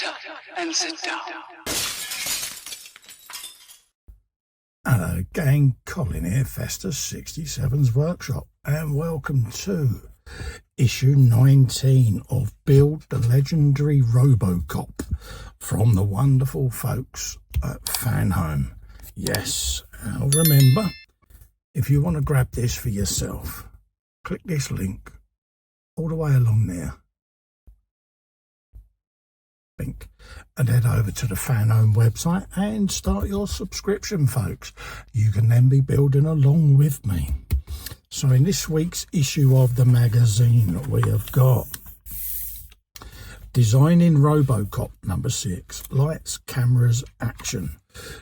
up and sit down. Hello gang, Colin here, Festus 67's Workshop, and welcome to issue 19 of Build the Legendary RoboCop from the wonderful folks at Fanhome. Yes, now remember, if you want to grab this for yourself, click this link all the way along there. And head over to the Fanhome website and start your subscription, folks. You can then be building along with me. So in this week's issue of the magazine, we have got Designing RoboCop number 6, Lights, Cameras, Action.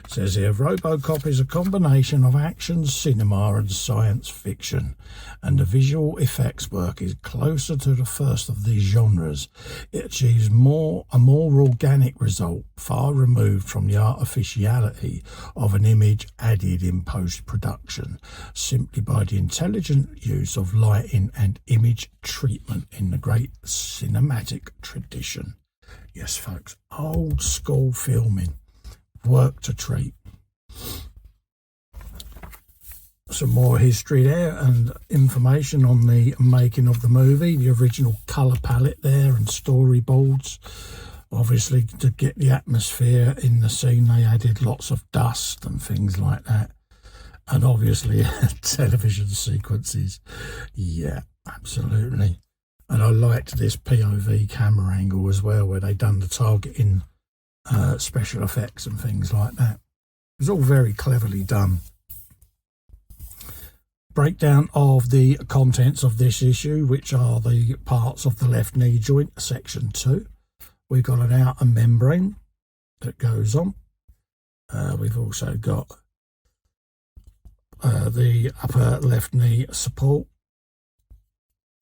It says here, RoboCop is a combination of action, cinema and science fiction, and the visual effects work is closer to the first of these genres. It achieves a more organic result, far removed from the artificiality of an image added in post-production, simply by the intelligent use of lighting and image treatment in the great cinematic tradition. Yes, folks, old school filming. Work to treat. Some more history there and information on the making of the movie, the original colour palette there and storyboards. Obviously, to get the atmosphere in the scene, they added lots of dust and things like that. And obviously, television sequences. Yeah, absolutely. And I liked this POV camera angle as well, where they done the targeting special effects and things like that. It was all very cleverly done. Breakdown of the contents of this issue, which are the parts of the left knee joint, section 2. We've got an outer membrane that goes on. We've also got the upper left knee support.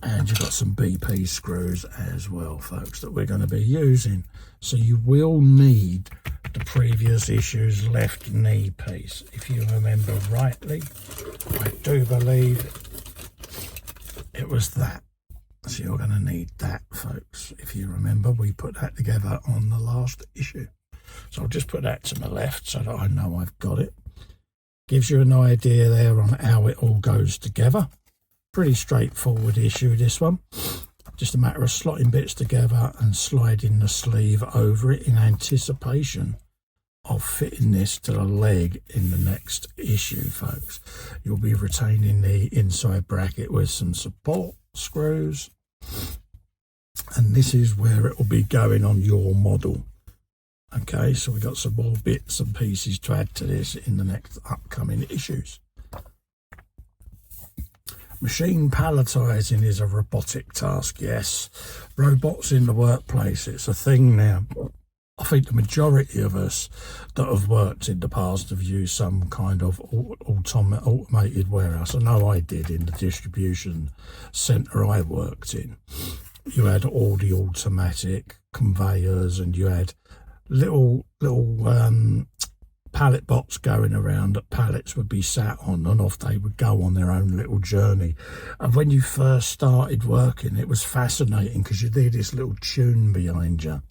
And you've got some BP screws as well, folks, that we're going to be using. So you will need the previous issue's left knee piece. If you remember rightly, I do believe it was that. So you're going to need that, folks. If you remember, we put that together on the last issue. So I'll just put that to my left so that I know I've got it. Gives you an idea there on how it all goes together. Pretty straightforward issue, this one. Just a matter of slotting bits together and sliding the sleeve over it in anticipation of fitting this to the leg in the next issue, folks. You'll be retaining the inside bracket with some support screws. And this is where it will be going on your model. Okay, so we've got some more bits and pieces to add to this in the next upcoming issues. Machine palletizing is a robotic task, yes. Robots in the workplace, it's a thing now. I think the majority of us that have worked in the past have used some kind of automated warehouse. I know I did in the distribution centre I worked in. You had all the automatic conveyors and you had little pallet bots going around that pallets would be sat on, and off they would go on their own little journey. And when you first started working, it was fascinating because you'd hear this little tune behind you,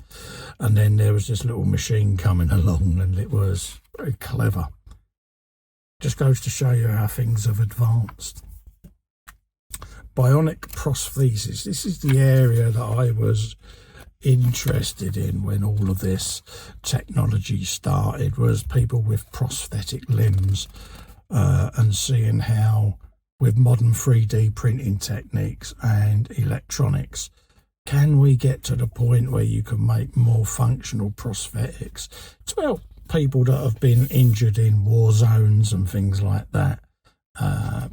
and then there was this little machine coming along, and it was very clever. Just goes to show you how things have advanced. Bionic prosthesis. This is the area that I was interested in when all of this technology started, was people with prosthetic limbs and seeing how with modern 3D printing techniques and electronics, can we get to the point where you can make more functional prosthetics to help people that have been injured in war zones and things like that,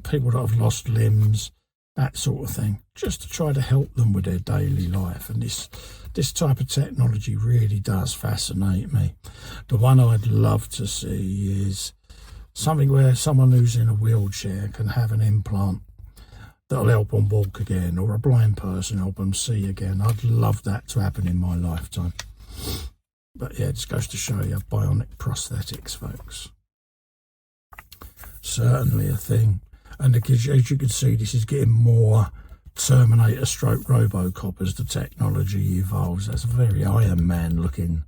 people that have lost limbs, that sort of thing, just to try to help them with their daily life. And this type of technology really does fascinate me. The one I'd love to see is something where someone who's in a wheelchair can have an implant that'll help them walk again, or a blind person help them see again. I'd love that to happen in my lifetime. But yeah, it just goes to show you bionic prosthetics, folks. Certainly a thing. And as you can see, this is getting more Terminator stroke RoboCop as the technology evolves. That's a very Iron Man looking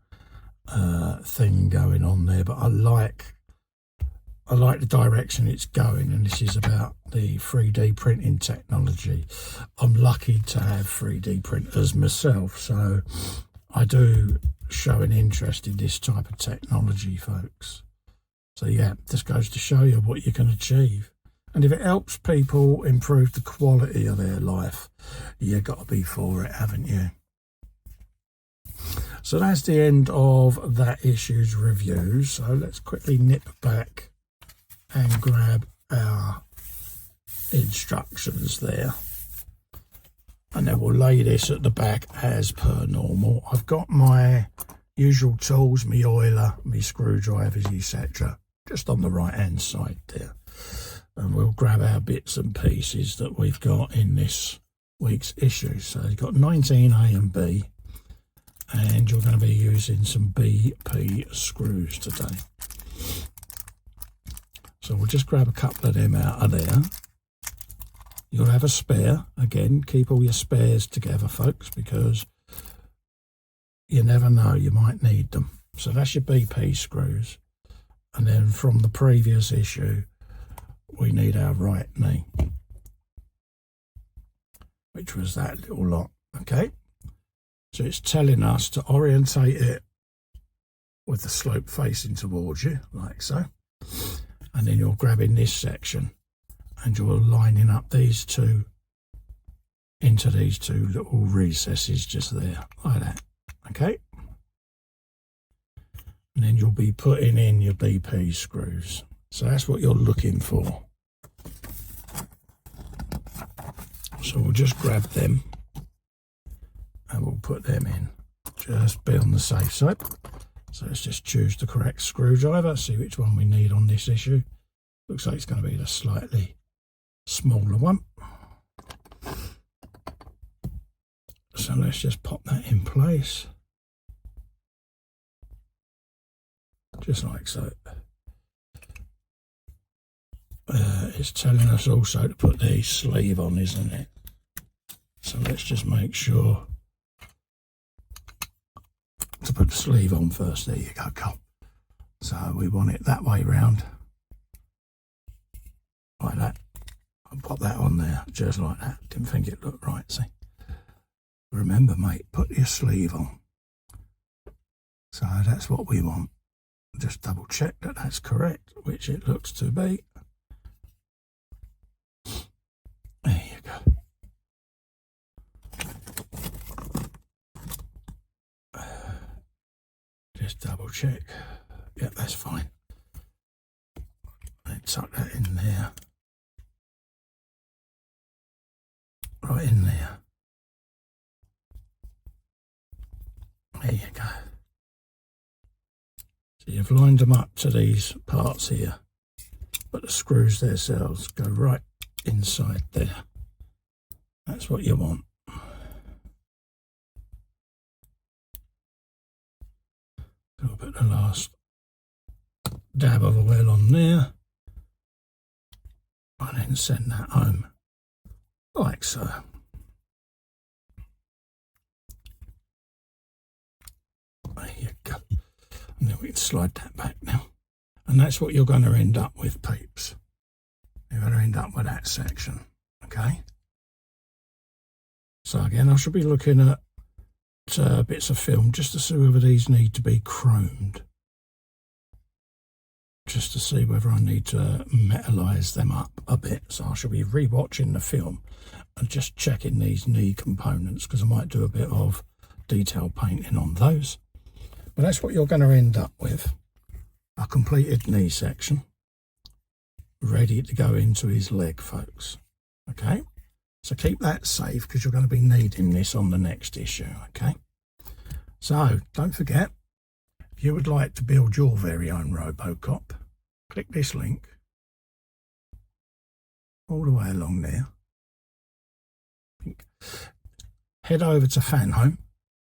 thing going on there, but I like the direction it's going, and this is about the 3D printing technology. I'm lucky to have 3D printers myself, so I do show an interest in this type of technology, folks. So yeah, this goes to show you what you can achieve. And if it helps people improve the quality of their life, you've got to be for it, haven't you? So that's the end of that issue's review. So let's quickly nip back and grab our instructions there. And then we'll lay this at the back as per normal. I've got my usual tools, my oiler, my screwdrivers, etc. just on the right hand side there. And we'll grab our bits and pieces that we've got in this week's issue. So you've got 19A and B, and you're going to be using some BP screws today. So we'll just grab a couple of them out of there. You'll have a spare. Again, keep all your spares together, folks, because you never know, you might need them. So that's your BP screws. And then from the previous issue, we need our right knee, which was that little lot. Okay, so it's telling us to orientate it with the slope facing towards you, like so. And then you're grabbing this section and you're lining up these two into these two little recesses just there, like that. Okay, and then you'll be putting in your BP screws. So that's what you're looking for. So we'll just grab them and we'll put them in. Just be on the safe side. So let's just choose the correct screwdriver, see which one we need on this issue. Looks like it's going to be the slightly smaller one. So let's just pop that in place. Just like so. It's telling us also to put the sleeve on, isn't it? So let's just make sure to put the sleeve on first. There you go, Cole. So we want it that way round, like that. I'll pop that on there, just like that. Didn't think it looked right, see? Remember, mate, put your sleeve on. So that's what we want. Just double check that that's correct, which it looks to be. There you go. Just double check. Yep, that's fine. And tuck that in there. Right in there. There you go. So you've lined them up to these parts here, but the screws themselves go right inside there. That's what you want. So I'll put the last dab of oil on there and then send that home like so. There you go. And then we can slide that back now. And that's what you're going to end up with, peeps. You're going to end up with that section, okay? So again, I should be looking at bits of film just to see whether these need to be chromed. Just to see whether I need to metallise them up a bit. So I shall be re-watching the film and just checking these knee components, because I might do a bit of detail painting on those. But that's what you're going to end up with. A completed knee section, ready to go into his leg, folks. Okay? So keep that safe, because you're going to be needing this on the next issue, okay? So, don't forget, if you would like to build your very own RoboCop, click this link all the way along there. Head over to Fanhome,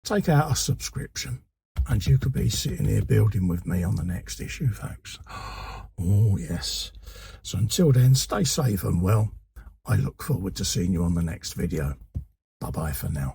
take out a subscription, and you could be sitting here building with me on the next issue, folks. Oh, yes. So until then, stay safe and well. I look forward to seeing you on the next video. Bye-bye for now.